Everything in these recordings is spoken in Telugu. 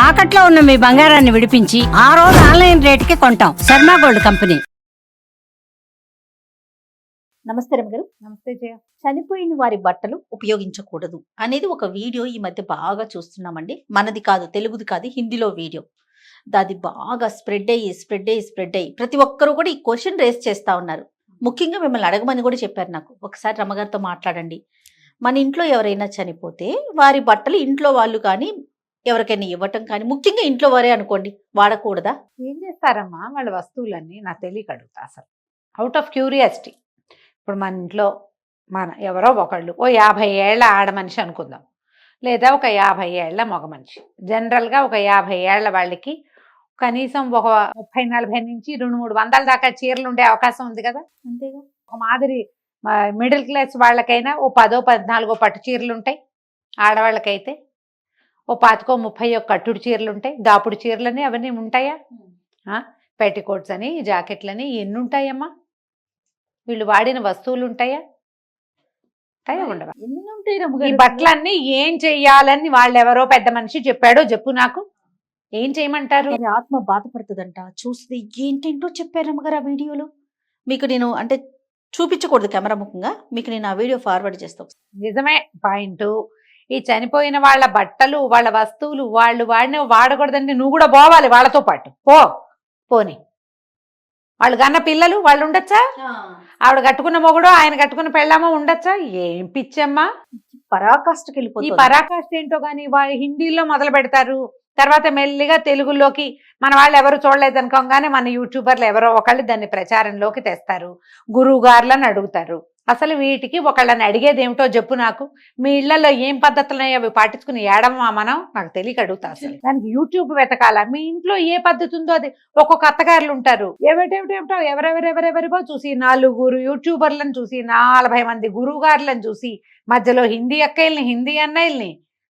తాకట్లో ఉన్న మీ బంగారాన్ని విడిపించి ఆ రోజు ఆన్లైన్ రేటుకి కొంటాం. Sharma gold company. నమస్తే రమగారు. నమస్తే జయ. చనిపోయిన వారి బట్టలు ఉపయోగించకూడదు అనేది ఒక వీడియో ఈ మధ్య బాగా చూస్తున్నామండి. మనది కాదు, తెలుగుది కాదు, హిందీలో వీడియో. అది బాగా స్ప్రెడ్ అయ్యి ప్రతి ఒక్కరూ కూడా ఈ క్వశ్చన్ రేస్ చేస్తా ఉన్నారు. ముఖ్యంగా మిమ్మల్ని అడగమని కూడా చెప్పారు నాకు. ఒకసారి రమ్మగారితో మాట్లాడండి. మన ఇంట్లో ఎవరైనా చనిపోతే వారి బట్టలు ఇంట్లో వాళ్ళు కానీ ఎవరికైనా ఇవ్వటం కానీ, ముఖ్యంగా ఇంట్లో వారే అనుకోండి, వాడకూడదా? ఏం చేస్తారమ్మా వాళ్ళ వస్తువులన్నీ? నాకు తెలియక అడుగుతా అసలు, అవుట్ ఆఫ్ క్యూరియాసిటీ. ఇప్పుడు మన ఇంట్లో ఎవరో ఒకళ్ళు 50 ఏళ్ల ఆడ మనిషి అనుకుందాం, లేదా ఒక 50 ఏళ్ల మగ మనిషి. జనరల్గా ఒక 50 ఏళ్ల వాళ్ళకి కనీసం ఒక 30-40 నుంచి 200-300 దాకా చీరలు ఉండే అవకాశం ఉంది కదా. అంతేగా. ఒక మాదిరి మిడిల్ క్లాస్ వాళ్ళకైనా ఓ 10-14 పట్టు చీరలు ఉంటాయి. ఆడవాళ్ళకైతే ఓ 25-30 కట్టుడు చీరలు ఉంటాయి. దాపుడు చీరలని అవన్నీ ఉంటాయా? పెట్టికోట్స్ అని, జాకెట్లని ఎన్ని ఉంటాయమ్మా? వీళ్ళు వాడిన వస్తువులు ఉంటాయా? ఉండవా? ఎన్ని ఉంటాయి ఈ రమగారు? బట్టలన్నీ ఏం చెయ్యాలని వాళ్ళెవరో పెద్ద మనిషి చెప్పాడో చెప్పు నాకు. ఏం చేయమంటారు? వారి ఆత్మ బాధపడుతుందంట. చూస్తే ఏంటేంటో చెప్పారు రమగారు ఆ వీడియోలో. మీకు నేను అంటే చూపించకూడదు కెమెరా ముఖంగా, మీకు నేను ఆ వీడియో ఫార్వర్డ్ చేస్తాను. నిజమే పాయింట్. ఈ చనిపోయిన వాళ్ళ బట్టలు, వాళ్ళ వస్తువులు వాళ్ళు వాడకూడదంటే నువ్వు కూడా పోవాలి వాళ్ళతో పాటు. పోని వాళ్ళు కన్న పిల్లలు వాళ్ళు ఉండొచ్చా? ఆవిడ కట్టుకున్న మొగుడో ఆయన కట్టుకున్న పెళ్ళామో ఉండొచ్చా? ఏం పిచ్చమ్మా పరాకాష్ఠకి ఈ వెళ్ళిపోతుంది. పరాకాష్ఠ ఏంటో గానీ వాళ్ళు హిందీలో మొదలు పెడతారు, తర్వాత మెల్లిగా తెలుగులోకి మన వాళ్ళు ఎవరు చూడలేదు అనుకోగానే మన యూట్యూబర్లు ఎవరో ఒకళ్ళు దాన్ని ప్రచారంలోకి తెస్తారు. గురువు గారులను అడుగుతారు. అసలు వీటికి ఒకళ్ళని అడిగేది ఏమిటో చెప్పు నాకు. మీ ఇళ్లలో ఏం పద్ధతులున్నాయో అవి పాటించుకుని ఏడమా మనం? నాకు తెలియక అడుగుతా. అసలు దానికి యూట్యూబ్ వెతకాల. మీ ఇంట్లో ఏ పద్ధతి ఉందో అది. ఒక్కొక్క అత్తగారులు ఉంటారు, ఏమిటేమిటేమిటో ఎవరెవరెవరెవరివో చూసి 4 యూట్యూబర్లను చూసి 40 మంది గురువు గారులను చూసి మధ్యలో హిందీ అక్కయ్యల్ని, హిందీ అన్నయ్యల్ని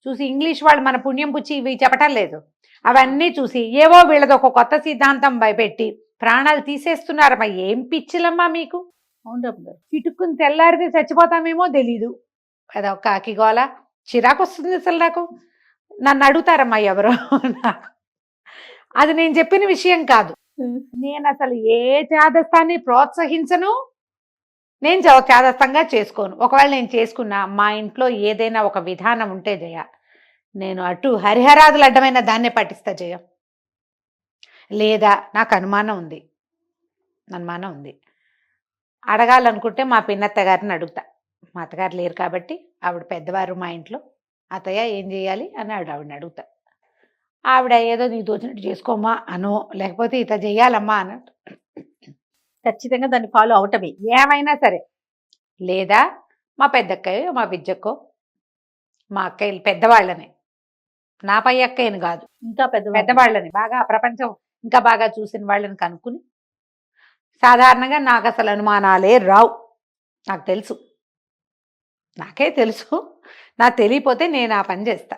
చూసి, ఇంగ్లీష్ వాళ్ళు మన పుణ్యం పుచ్చి ఇవి చెప్పటం లేదు, అవన్నీ చూసి ఏవో వీళ్ళది ఒక కొత్త సిద్ధాంతం భయపెట్టి ప్రాణాలు తీసేస్తున్నారమ్మా. ఏం పిచ్చిలమ్మా మీకు? అవును రమగారు. చిటుక్కుని తెల్లారితే చచ్చిపోతామేమో తెలీదు. అదొక కాకిగోల, చిరాకు వస్తుంది అసలు నాకు. నన్ను అడుగుతారమ్మా ఎవరో నాకు అది నేను చెప్పిన విషయం కాదు. నేను అసలు ఏ చాదస్తాన్ని ప్రోత్సహించను. నేను చాదస్తంగా చేసుకోను. ఒకవేళ నేను చేసుకున్నా మా ఇంట్లో ఏదైనా ఒక విధానం ఉంటే జయ, నేను అటు హరిహరాదులు అడ్డమైన దాన్నే పట్టిస్తా జయ. లేదా నాకు అనుమానం ఉంది అడగాలనుకుంటే మా పిన్నత్త గారిని అడుగుతా. మా అత్తగారు లేరు కాబట్టి ఆవిడ పెద్దవారు మా ఇంట్లో. అత్తయ్య ఏం చేయాలి అని ఆవిడని అడుగుతా. ఆవిడ ఏదో నీ తోచినట్టు చేసుకోమా అనో, లేకపోతే ఇట్లా చెయ్యాలమ్మా అన్నట్టు ఖచ్చితంగా దాన్ని ఫాలో అవటమే. ఏమైనా సరే. లేదా మా పెద్దక్కయ్యో మా బిజ్జక్కో, మా అక్కయ్యలు పెద్దవాళ్ళని, నా పై అక్కయ్యని కాదు, ఇంకా పెద్దవాళ్ళని, బాగా ప్రపంచం ఇంకా బాగా చూసిన వాళ్ళని కనుక్కుని, సాధారణంగా నాకు అసలు అనుమానాలే రావు. నాకు తెలుసు, నాకే తెలుసు. నాకు తెలియపోతే నేను ఆ పని చేస్తా.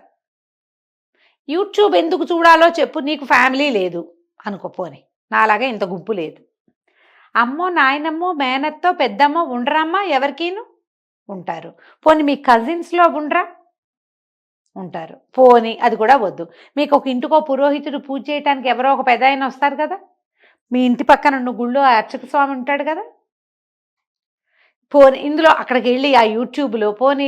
యూట్యూబ్ ఎందుకు చూడాలో చెప్పు. నీకు ఫ్యామిలీ లేదు అనుకోపోని, నాలాగా ఇంత గుంపు లేదు. అమ్మో నాయనమ్మో మేనత్తో పెద్దమ్మో ఉండరమ్మా ఎవరికీను? ఉంటారు. పోనీ మీ కజిన్స్లో ఉండరా? ఉంటారు. పోనీ అది కూడా వద్దు. మీకు ఒక ఇంటికో పురోహితుడు పూజ చేయడానికి ఎవరో ఒక పెద్ద ఆయన వస్తారు కదా. మీ ఇంటి పక్కన ఉన్న గుళ్ళో అర్చక స్వామి ఉంటాడు కదా. పోనీ ఇందులో అక్కడికి వెళ్ళి ఆ యూట్యూబ్లో పోనీ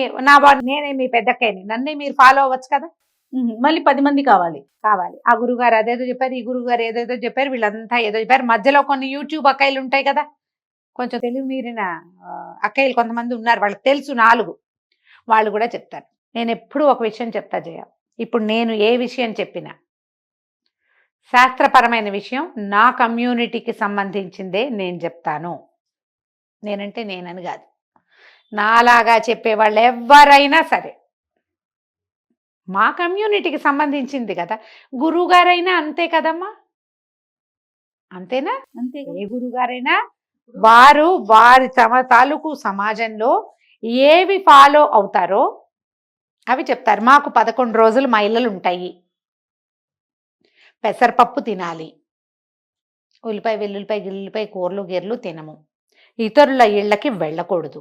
నేనే మీ పెద్దక్కని, నన్నే మీరు ఫాలో అవ్వచ్చు కదా. మళ్ళీ 10 మంది కావాలి. ఆ గురుగారు అదేదో చెప్పారు, ఈ గురుగారు ఏదేదో చెప్పారు, వీళ్ళంతా ఏదో చెప్పారు. మధ్యలో కొన్ని యూట్యూబ్ అక్కయ్యలు ఉంటాయి కదా, కొంచెం తెలివి మీరిన అక్కయ్యలు కొంతమంది ఉన్నారు, వాళ్ళకి తెలుసు 4. వాళ్ళు కూడా చెప్తారు. నేను ఎప్పుడూ ఒక విషయం చెప్తా జయ. ఇప్పుడు నేను ఏ విషయం చెప్పినా శాస్త్రపరమైన విషయం, నా కమ్యూనిటీకి సంబంధించిందే నేను చెప్తాను. నేనంటే నేనని కాదు, నాలాగా చెప్పేవాళ్ళు ఎవరైనా సరే మా కమ్యూనిటీకి సంబంధించింది కదా. గురువుగారైనా అంతే కదమ్మా, అంతేనా? అంతే. ఏ గురువుగారైనా వారి తాలూకు సమాజంలో ఏవి ఫాలో అవుతారో అవి చెప్తారు. మాకు 11 రోజులు మైళ్ళలు ఉంటాయి, పెసరపప్పు తినాలి, ఉల్లిపాయ వెల్లుల్లిపాయ గిల్లిపాయ కూరలు గిర్రలు తినము, ఇతరుల ఇళ్ళకి వెళ్ళకూడదు,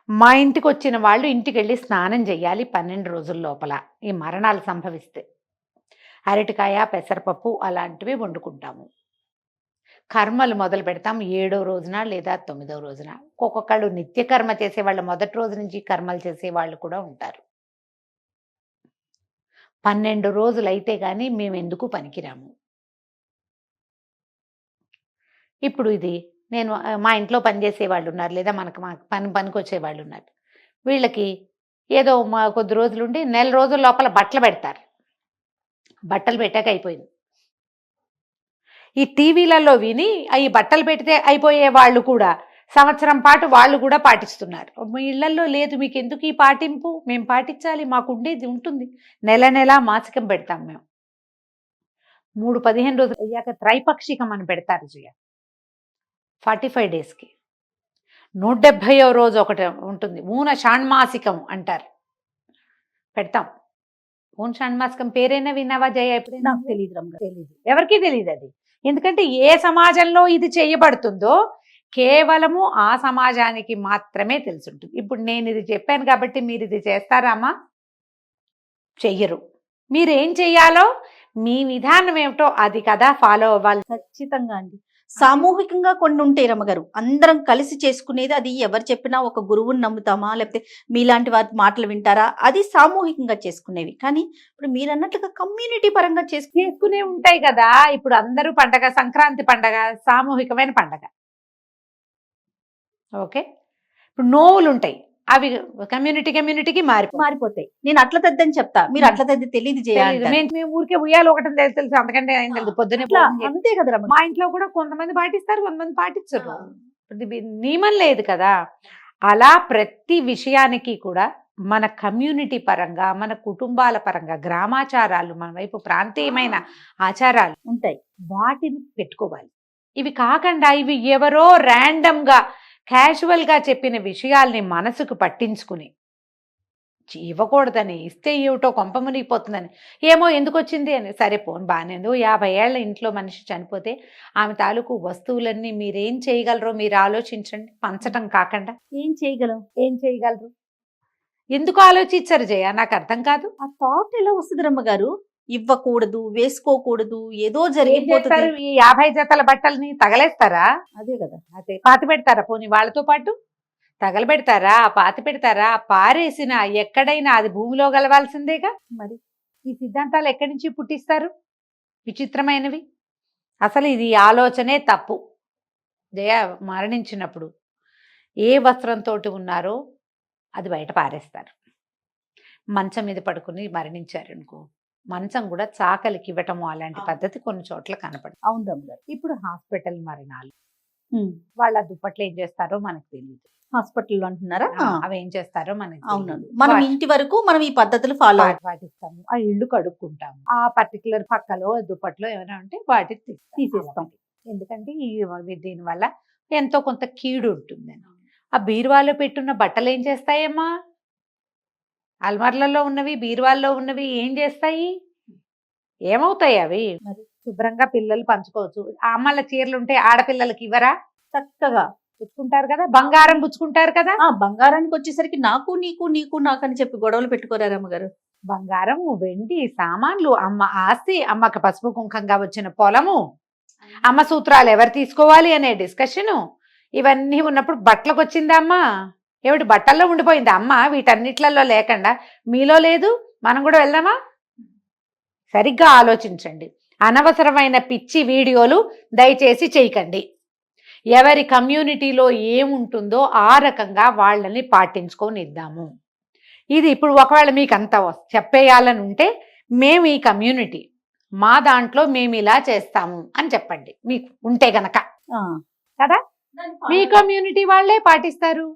మా ఇంటికి వచ్చిన వాళ్ళు ఇంటికి వెళ్ళి స్నానం చేయాలి 12 రోజుల లోపల, ఈ మరణాలు సంభవిస్తే. అరటికాయ పెసరపప్పు అలాంటివి వండుకుంటాము. కర్మలు మొదలు పెడతాం 7వ రోజున లేదా 9వ రోజున. ఒక్కొక్కళ్ళు నిత్య కర్మ చేసేవాళ్ళు మొదటి రోజు నుంచి కర్మలు చేసేవాళ్ళు కూడా ఉంటారు. 12 రోజులు అయితే కానీ మేము ఎందుకు పనికిరాము. ఇప్పుడు ఇది నేను మా ఇంట్లో పనిచేసే వాళ్ళు ఉన్నారు, లేదా మనకు మా పనికి వాళ్ళు ఉన్నారు. వీళ్ళకి ఏదో కొద్ది రోజులుండి నెల రోజుల లోపల బట్టలు పెడతారు. బట్టలు పెట్టాక అయిపోయింది. ఈ టీవీలలో విని ఈ బట్టలు పెడితే అయిపోయే వాళ్ళు కూడా సంవత్సరం పాటు వాళ్ళు కూడా పాటిస్తున్నారు. మీ ఇళ్లలో లేదు, మీకు ఎందుకు ఈ పాటింపు? మేము పాటించాలి, మాకు ఉండేది ఉంటుంది. నెల నెల మాసికం పెడతాం మేము. 3-15 రోజులు అయ్యాక త్రైపక్షికం అని పెడతారు జయ, 45 డేస్కి. 170వ రోజు ఒకటి ఉంటుంది, ఊన షాణ్మాసికం అంటారు, పెడతాం. ఊన షాణ్మాసికం పేరైనా విన్నావా జయ? ఎప్పుడైనా? నాకు తెలియదు రమ్మగారు. తెలియదు, ఎవరికీ తెలియదు అది. ఎందుకంటే ఏ సమాజంలో ఇది చేయబడుతుందో కేవలము ఆ సమాజానికి మాత్రమే తెలుసుంటుంది. ఇప్పుడు నేను ఇది చెప్పాను కాబట్టి మీరు ఇది చేస్తారామా? చెయ్యరు. మీరేం చెయ్యాలో మీ విధానం ఏమిటో అది కదా ఫాలో అవ్వాలి. ఖచ్చితంగా అండి. సామూహికంగా కొన్ని ఉంటాయి రమ్మగారు, అందరం కలిసి చేసుకునేది. అది ఎవరు చెప్పినా ఒక గురువుని నమ్ముతామా, లేకపోతే మీలాంటి వారి మాటలు వింటారా, అది సామూహికంగా చేసుకునేవి. కానీ ఇప్పుడు మీరు అన్నట్లుగా కమ్యూనిటీ పరంగా చేసుకునే ఉంటాయి కదా. ఇప్పుడు అందరూ పండగ, సంక్రాంతి పండగ సామూహికమైన పండగ. ఓకే, ఇప్పుడు నోవులు ఉంటాయి, అవి కమ్యూనిటీకి మారిపోతాయి. నేను అట్ల తద్దని చెప్తా, మీరు అట్ల తద్ది తెలియదు చేయాలి. మేము ఊరికే ఉయ్యాలి ఒకటి తెలుసు, అంతకంటే ఏం తెలుసు. పొద్దునే అంతే కదా రమ్మ. మా ఇంట్లో కూడా కొంతమంది పాటిస్తారు, కొంతమంది పాటించరు. నియమం లేదు కదా. అలా ప్రతి విషయానికి కూడా మన కమ్యూనిటీ పరంగా, మన కుటుంబాల పరంగా గ్రామాచారాలు, మన వైపు ప్రాంతీయమైన ఆచారాలు ఉంటాయి, వాటిని పెట్టుకోవాలి. ఇవి కాకుండా ఇవి ఎవరో ర్యాండమ్గా క్యాజువల్గా చెప్పిన విషయాల్ని మనసుకు పట్టించుకుని ఇవ్వకూడదని, ఇస్తే ఏమిటో కొంప మునిగిపోతుందని, ఏమో ఎందుకు వచ్చింది అని, సరే పోను బాగానే 50 ఏళ్ల ఇంట్లో మనిషి చనిపోతే ఆమె తాలూకు వస్తువులన్నీ మీరేం చేయగలరో మీరు ఆలోచించండి. పంచటం కాకుండా ఏం చేయగలరు? ఎందుకు ఆలోచించరు జయ? నాకు అర్థం కాదు. ఆ థాట్ ఎలా వస్తుంది రమ్మగారు? ఇవ్వకూడదు, వేసుకోకూడదు, ఏదో జరిగిపోతుంది. ఈ 50 జతల బట్టల్ని తగలేస్తారా? అదే కదా. అదే పాతి పెడతారా? పోనీ వాళ్ళతో పాటు తగలబెడతారా, పాతి పెడతారా? పారేసిన ఎక్కడైనా అది భూమిలో గలవాల్సిందేగా. మరి ఈ సిద్ధాంతాలు ఎక్కడి నుంచి పుట్టిస్తారు? విచిత్రమైనవి. అసలు ఇది ఆలోచనే తప్పు. జయ మరణించినప్పుడు ఏ వస్త్రంతో ఉన్నారో అది బయట పారేస్తారు. మంచం మీద పడుకుని మరణించారనుకో, మంచం కూడా చాకలికి ఇవ్వటము అలాంటి పద్ధతి కొన్ని చోట్ల కనపడుతుంది. అవును రమ్మగారు. ఇప్పుడు హాస్పిటల్ మరణాలు, వాళ్ళ దుప్పట్లు ఏం చేస్తారో మనకు తెలియదు. హాస్పిటల్లో అంటున్నారా? అవి ఏం చేస్తారో మనకి అవునండి. మనం ఇంటి వరకు మనం ఈ పద్ధతులు ఫాలో పాటిస్తాము. ఆ ఇల్లు కడుక్కుంటాము. ఆ పర్టికులర్ పక్కలో దుప్పట్లో ఏమైనా ఉంటే వాటిని తీసేస్తాం. ఎందుకంటే దీనివల్ల ఎంతో కొంత కీడు ఉంటుందని. ఆ బీరువాలో పెట్టున్న బట్టలు ఏం చేస్తాయమ్మా? అల్మార్లలో ఉన్నవి, బీరువాల్లో ఉన్నవి ఏం చేస్తాయి? ఏమవుతాయి అవి? మరి శుభ్రంగా పిల్లలు పంచుకోవచ్చు. అమ్మల చీరలు ఉంటే ఆడపిల్లలకి ఇవ్వరా? చక్కగా పుచ్చుకుంటారు కదా, బంగారం పుచ్చుకుంటారు కదా. బంగారానికి వచ్చేసరికి నాకు నీకు నాకు అని చెప్పి గొడవలు పెట్టుకోరారు అమ్మగారు. బంగారం, వెండి సామాన్లు, అమ్మ ఆస్తి, అమ్మకి పసుపు కుంకంగా వచ్చిన పొలము, అమ్మ సూత్రాలు ఎవరు తీసుకోవాలి అనే డిస్కషను, ఇవన్నీ ఉన్నప్పుడు బట్టలకు వచ్చిందా అమ్మ? ఏమిటి బట్టల్లో ఉండిపోయింది అమ్మ? వీటన్నిట్లలో లేకుండా మీలో లేదు, మనం కూడా వెళ్దామా? సరిగ్గా ఆలోచించండి. అనవసరమైన పిచ్చి వీడియోలు దయచేసి చేయకండి. ఎవరి కమ్యూనిటీలో ఏముంటుందో ఆ రకంగా వాళ్ళని పాటించుకొని ఇద్దాము. ఇది ఇప్పుడు ఒకవేళ మీకు అంత చెప్పేయాలని ఉంటే, మేము ఈ కమ్యూనిటీ మా దాంట్లో మేము ఇలా చేస్తాము అని చెప్పండి మీకు ఉంటే గనక కదా. మీ కమ్యూనిటీ వాళ్ళే పాటిస్తారు.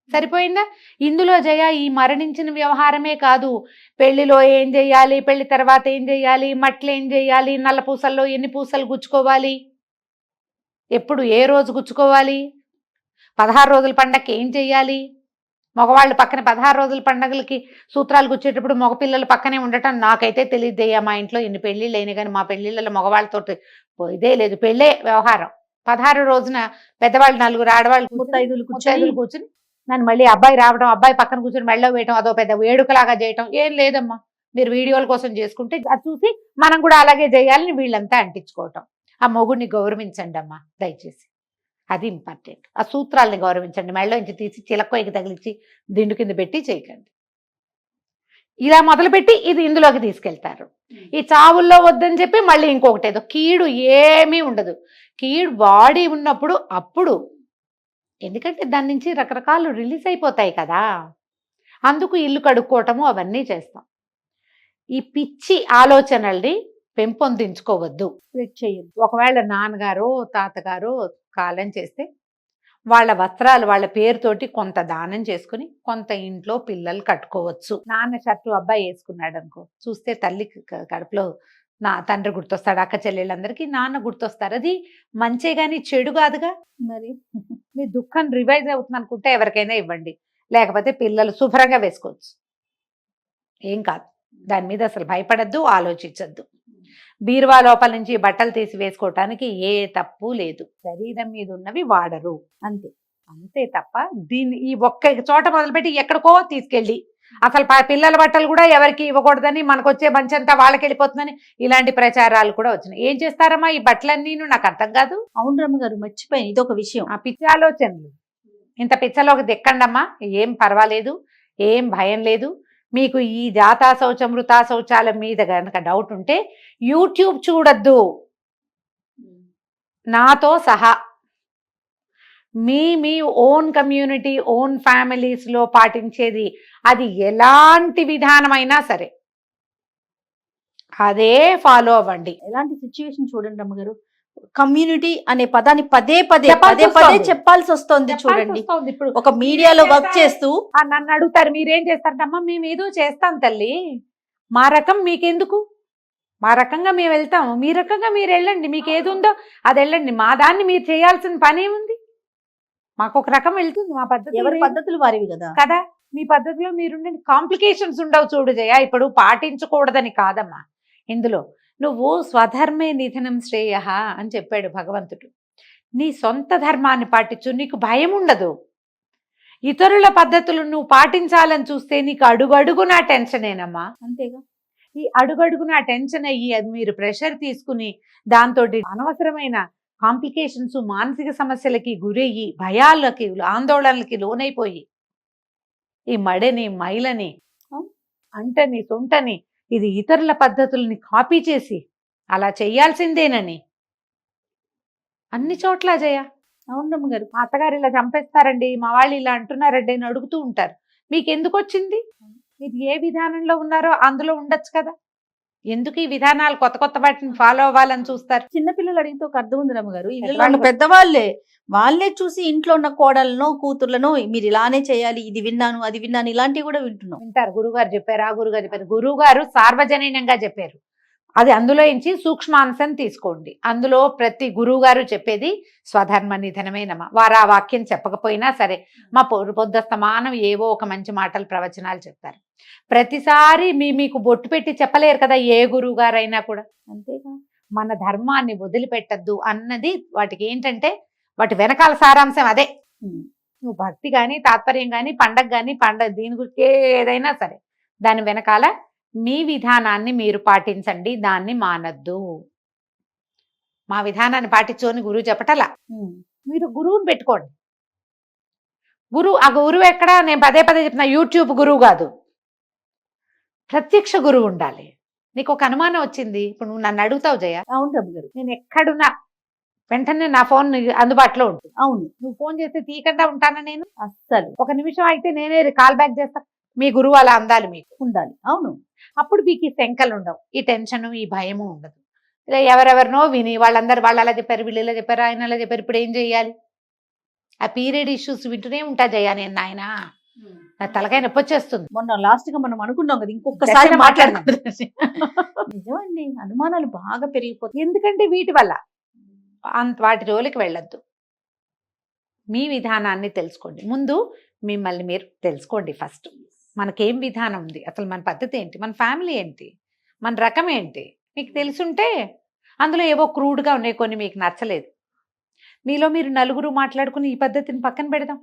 సరిపోయిందా? ఇందులో జయ ఈ మరణించిన వ్యవహారమే కాదు, పెళ్లిలో ఏం చెయ్యాలి, పెళ్లి తర్వాత ఏం చెయ్యాలి, మట్లు ఏం చెయ్యాలి, నల్ల పూసల్లో ఎన్ని పూసలు గుచ్చుకోవాలి, ఎప్పుడు ఏ రోజు గుచ్చుకోవాలి, 16 రోజుల పండగకి ఏం చెయ్యాలి, మగవాళ్ళు పక్కన 16 రోజుల పండగలకి సూత్రాలు గుచ్చేటప్పుడు మగపిల్లలు పక్కనే ఉండటం నాకైతే తెలియదయ్యా. మా ఇంట్లో ఎన్ని పెళ్లిళ్ళు అయినా కానీ మా పెళ్లిళ్ళలో మగవాళ్ళతో ఇదే లేదు, పెళ్ళే వ్యవహారం. 16 రోజున పెద్దవాళ్ళు 4 ఆడవాళ్ళు ముత్తైదులు కూర్చుని నన్ను మళ్ళీ అబ్బాయి రావడం, అబ్బాయి పక్కన కూర్చొని మెళ్ళో వేయటం, అదో పెద్ద వేడుకలాగా చేయటం ఏం లేదమ్మా. మీరు వీడియోల కోసం చేసుకుంటే అది చూసి మనం కూడా అలాగే చేయాలని వీళ్ళంతా అంటించుకోవటం. ఆ మొగుడిని గౌరవించండి అమ్మా దయచేసి, అది ఇంపార్టెంట్. ఆ సూత్రాలని గౌరవించండి, మెళ్ళ నుంచి తీసి చిలక్కోయికి తగిలించి దిండు కింద పెట్టి చేయకండి. ఇలా మొదలుపెట్టి ఇది ఇందులోకి తీసుకెళ్తారు. ఈ చావుల్లో వద్దని చెప్పి మళ్ళీ ఇంకొకటి ఏదో కీడు ఏమీ ఉండదు. కీడు బాడీ ఉన్నప్పుడు అప్పుడు, ఎందుకంటే దాని నుంచి రకరకాలు రిలీజ్ అయిపోతాయి కదా, అందుకు ఇల్లు కడుక్కోవటము అవన్నీ చేస్తాం. ఈ పిచ్చి ఆలోచనల్ని పెంపొందించుకోవద్దు, స్ప్రెడ్ చేయొద్దు. ఒకవేళ నాన్నగారో తాతగారో కాలం చేస్తే వాళ్ళ వస్త్రాలు వాళ్ళ పేరుతోటి కొంత దానం చేసుకుని కొంత ఇంట్లో పిల్లలు కట్టుకోవచ్చు. నాన్న షర్టు అబ్బాయి వేసుకున్నాడు అనుకో, చూస్తే తల్లి కడుపులో నా తండ్రి గుర్తొస్తాడు, అక్క చెల్లెళ్ళందరికీ నాన్న గుర్తొస్తారు. అది మంచే గాని చెడు కాదుగా. మరి మీ దుఃఖం రివైజ్ అవుతుంది అనుకుంటే ఎవరికైనా ఇవ్వండి, లేకపోతే పిల్లలు శుభ్రంగా వేసుకోవచ్చు, ఏం కాదు. దాని మీద అసలు భయపడద్దు, ఆలోచించద్దు. బీరువా లోపల నుంచి బట్టలు తీసి వేసుకోవటానికి ఏ తప్పు లేదు. శరీరం మీద ఉన్నవి వాడరు, అంతే. అంతే తప్ప దీన్ని ఈ ఒక్క చోట మొదలుపెట్టి ఎక్కడికో తీసుకెళ్ళి అసలు పిల్లల బట్టలు కూడా ఎవరికి ఇవ్వకూడదని, మనకు వచ్చే మంచంతా వాళ్ళకి వెళ్ళిపోతుందని ఇలాంటి ప్రచారాలు కూడా వచ్చినాయి. ఏం చేస్తారమ్మా ఈ బట్టలన్నీ? నాకు అర్థం కాదు. అవును రమ్మగారు, మర్చిపోయాను, ఇదొక విషయం. ఆ పిచ్చి ఆలోచనలు, ఇంత పిచ్చలోకి దిక్కండమ్మా, ఏం పర్వాలేదు, ఏం భయం లేదు. మీకు ఈ జాతా శౌచం వృతా శౌచాల మీద కనుక డౌట్ ఉంటే యూట్యూబ్ చూడొద్దు, నాతో సహా మీ ఓన్ కమ్యూనిటీ ఓన్ ఫ్యామిలీస్లో పాటించేది అది ఎలాంటి విధానమైనా సరే అదే ఫాలో అవ్వండి. ఎలాంటి సిచ్యువేషన్ చూడండి రమ్మగారు, కమ్యూనిటీ అనే పదాన్ని పదే పదే చెప్పాల్సి పదే పదే వస్తోంది. చెప్పాల్సి వస్తుంది. చూడండి, ఇప్పుడు ఒక మీడియాలో వర్క్ చేస్తూ నన్ను అడుగుతారు మీరేం చేస్తారమ్మా, మేము ఏదో చేస్తాం తల్లి, మా రకం మీకెందుకు, మా రకంగా మేము వెళ్తాము, మీ రకంగా మీరు వెళ్ళండి, మీకు ఏది ఉందో అది వెళ్ళండి, మా దాన్ని మీరు చేయాల్సిన పని ఏముంది, మాకు ఒక రకం వెళ్తుంది, మా పద్ధతి ఎవరి పద్ధతులు వారివి కదా. కదా, మీ పద్ధతిలో మీరుండండి, కాంప్లికేషన్స్ ఉండవు. చూడు జయ, ఇప్పుడు పాటించకూడదని కాదమ్మా, ఇందులో నువ్వు స్వధర్మే నిధనం శ్రేయ అని చెప్పాడు భగవంతుడు. నీ సొంత ధర్మాన్ని పాటించు, నీకు భయం ఉండదు. ఇతరుల పద్ధతులు నువ్వు పాటించాలని చూస్తే నీకు అడుగడుగునా టెన్షనేనమ్మా. అంతేగా, ఈ అడుగడుగునా టెన్షన్ అయ్యి అది మీరు ప్రెషర్ తీసుకుని దాంతో అనవసరమైన కాంప్లికేషన్స్, మానసిక సమస్యలకి గురయ్యి భయాలకి ఆందోళనలకి లోనైపోయి ఈ మడని మైలని అంటని సొంటని ఇది ఇతరుల పద్ధతుల్ని కాపీ చేసి అలా చెయ్యాల్సిందేనని అన్ని చోట్ల జయ. అవును రమ్మగారు. మా అత్తగారు ఇలా చంపేస్తారండి, మా వాళ్ళు ఇలా అంటున్నారండి అని అడుగుతూ ఉంటారు. మీకు ఎందుకు వచ్చింది? మీరు ఏ విధానంలో ఉన్నారో అందులో ఉండొచ్చు కదా, ఎందుకు ఈ విధానాలు కొత్త కొత్త వాటిని ఫాలో అవ్వాలని చూస్తారు? చిన్నపిల్లలు అడిగితే ఒక అర్థం ఉంది రమ్మగారు, ఇళ్ళలో పెద్దవాళ్ళు ఉన్న పెద్దవాళ్ళే వాళ్ళే చూసి ఇంట్లో ఉన్న కోడలను కూతుర్లను మీరు ఇలానే చేయాలి, ఇది విన్నాను అది విన్నాను ఇలాంటివి కూడా వింటున్నాం. వింటారు, గురువుగారు చెప్పారు, ఆ గురుగారు చెప్పారు. గురువుగారు సార్వజనీనంగా చెప్పారు, అది అందులో నుంచి సూక్ష్మాంశం తీసుకోండి. అందులో ప్రతి గురువు గారు చెప్పేది స్వధర్మ నిధనమే నమ. వారు ఆ వాక్యం చెప్పకపోయినా సరే మా పొద్దుస్తమానం ఏవో ఒక మంచి మాటలు ప్రవచనాలు చెప్తారు. ప్రతిసారి మీకు బొట్టు పెట్టి చెప్పలేరు కదా ఏ గురువు గారైనా కూడా. అంతేగా, మన ధర్మాన్ని వదిలిపెట్టద్దు అన్నది వాటికి ఏంటంటే వాటి వెనకాల సారాంశం అదే. నువ్వు భక్తి కానీ తాత్పర్యం కానీ పండగ దీని గురించి ఏదైనా సరే దాని వెనకాల మీ విధానాన్ని మీరు పాటించండి, దాన్ని మానద్దు. మా విధానాన్ని పాటించు గురువు చెప్పటలా, మీరు గురువుని పెట్టుకోండి. ఆ గురువు ఎక్కడ, నేను పదే పదే చెప్తున్నా, యూట్యూబ్ గురువు కాదు, ప్రత్యక్ష గురువు ఉండాలి. నీకు ఒక అనుమానం వచ్చింది, ఇప్పుడు నువ్వు నన్ను అడుగుతావు జయ, అవును రమ్మగారు. నేను ఎక్కడున్నా వెంటనే నా ఫోన్ అందుబాటులో ఉంటుంది. అవును, నువ్వు ఫోన్ చేస్తే తీయకుండా ఉంటానా నేను? అస్సలు. ఒక నిమిషం అయితే నేనే కాల్ బ్యాక్ చేస్తా. మీ గురువు అలా అందాలి, మీకు ఉండాలి. అవును, అప్పుడు మీకు ఈ శంకలు ఉండవు, ఈ టెన్షన్ ఈ భయము ఉండదు. ఇలా ఎవరెవరినో విని వాళ్ళందరూ వాళ్ళు అలా చెప్పారు, వీళ్ళు ఇలా చెప్పారు, ఆయన అలా చెప్పారు, ఇప్పుడు ఏం చెయ్యాలి? ఆ పీరియడ్ ఇష్యూస్ వింటూనే ఉంటా జయ నేను. నాయన నా తలకాయ నొప్పి వచ్చేస్తుంది. మొన్న లాస్ట్ గా మనం అనుకున్నాం కదా ఇంకొకసారి మాట్లాడుకుందాం. నిజమండి, అనుమానాలు బాగా పెరిగిపోతాయి. ఎందుకంటే వీటి వల్ల వాటి జోలికి వెళ్ళొద్దు. మీ విధానాన్ని తెలుసుకోండి, ముందు మిమ్మల్ని మీరు తెలుసుకోండి. ఫస్ట్ మనకేం విధానం ఉంది, అసలు మన పద్ధతి ఏంటి, మన ఫ్యామిలీ ఏంటి, మన రకం ఏంటి మీకు తెలుసుంటే, అందులో ఏవో క్రూడ్గా ఉన్నాయి కొన్ని మీకు నచ్చలేదు, మీలో మీరు నలుగురు మాట్లాడుకుని ఈ పద్ధతిని పక్కన పెడదాం,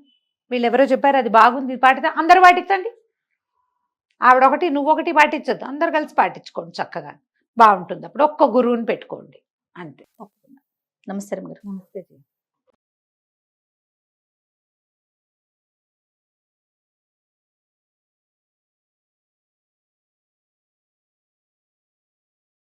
వీళ్ళు ఎవరో చెప్పారు అది బాగుంది ఇది పాటిద్దాం, అందరూ పాటించండి. ఆవిడ ఒకటి నువ్వు ఒకటి పాటించొద్దు, అందరు కలిసి పాటించుకోండి చక్కగా, బాగుంటుంది. అప్పుడు ఒక్క గురువుని పెట్టుకోండి అంతే. నమస్తే గారు. నమస్తే.